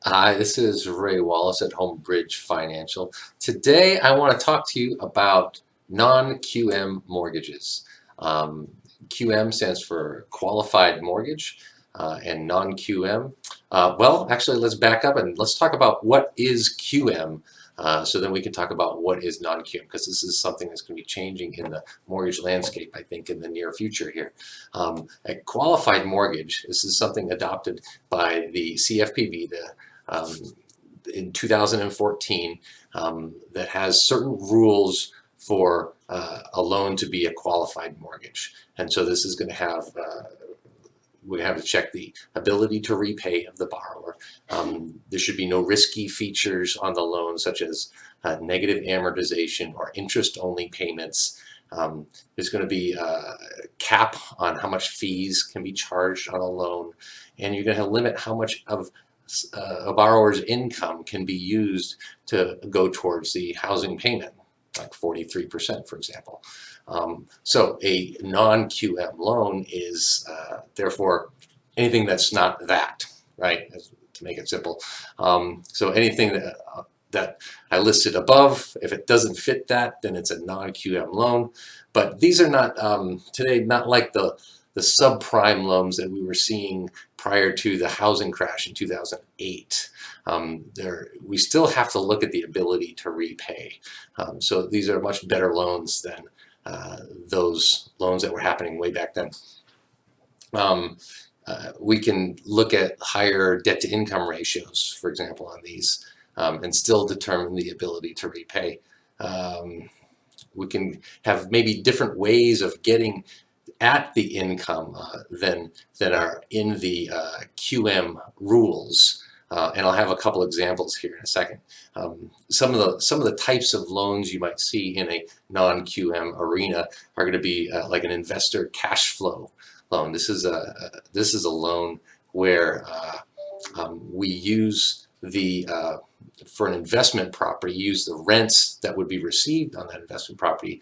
Hi, this is Ray Wallace at Homebridge Financial. Today, I want to talk to you about non-QM mortgages. Um, QM stands for qualified mortgage, and non-QM. Well, actually, let's back up and let's talk about what is QM. So then we can talk about what is non-QM, because this is something that's going to be changing in the mortgage landscape, I think, in the near future here. A qualified mortgage, this is something adopted by the CFPB, um, in 2014, that has certain rules for a loan to be a qualified mortgage. And so this is going to have we have to check the ability to repay of the borrower. There should be no risky features on the loan, such as negative amortization or interest-only payments. There's going to be a cap on how much fees can be charged on a loan, and you're going to limit how much of a borrower's income can be used to go towards the housing payment, like 43%, for example. So a non-QM loan is therefore anything that's not that, right? To make it simple. So anything that I listed above, if it doesn't fit that, then it's a non-QM loan. But these are not today, not like the subprime loans that we were seeing prior to the housing crash in 2008. We still have to look at the ability to repay. So these are much better loans than those loans that were happening way back then. We can look at higher debt-to-income ratios, for example, on these, and still determine the ability to repay. We can have maybe different ways of getting at the income than are in the QM rules. And I'll have a couple examples here in a second. Some of the types of loans you might see in a non-QM arena are going to be like an investor cash flow loan. This is a loan where we use for an investment property, use the rents that would be received on that investment property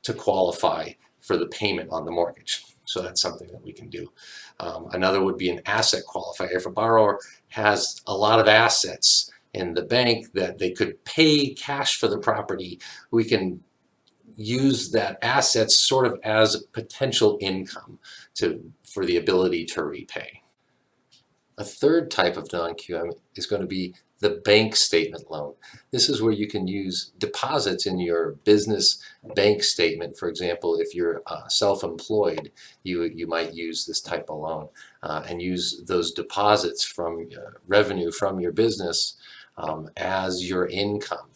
to qualify for the payment on the mortgage. So that's something that we can do. Another would be an asset qualifier. If a borrower has a lot of assets in the bank that they could pay cash for the property, we can use that asset sort of as potential income for the ability to repay. A third type of non-QM is going to be the bank statement loan. This is where you can use deposits in your business bank statement. For example, if you're self-employed, you might use this type of loan and use those deposits from revenue from your business as your income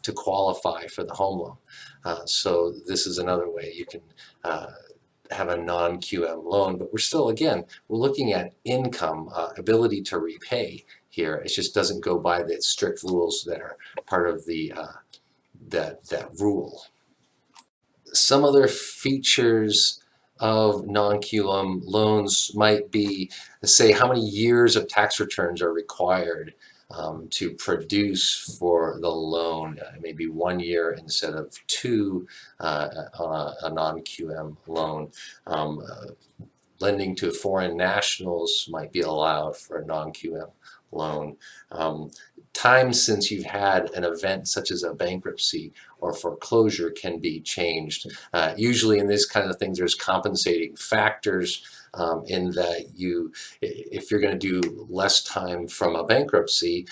to qualify for the home loan. So this is another way you can have a non-QM loan, but we're looking at income, ability to repay here. It just doesn't go by the strict rules that are part of that rule. Some other features of non-QM loans might be, say, how many years of tax returns are required to produce for the loan. Maybe 1 year instead of 2 on a non-QM loan. Lending to foreign nationals might be allowed for a non-QM loan. Time since you've had an event such as a bankruptcy or foreclosure can be changed. Usually in this kind of things, there's compensating factors in that if you're going to do less time from a bankruptcy,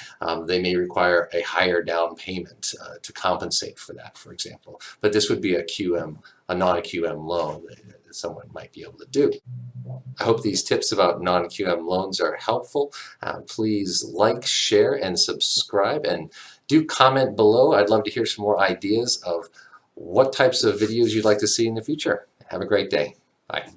they may require a higher down payment to compensate for that, for example. But this would be a non-QM loan that someone might be able to do. I hope these tips about non-QM loans are helpful. Please like, share, and subscribe, and do comment below. I'd love to hear some more ideas of what types of videos you'd like to see in the future. Have a great day. Bye.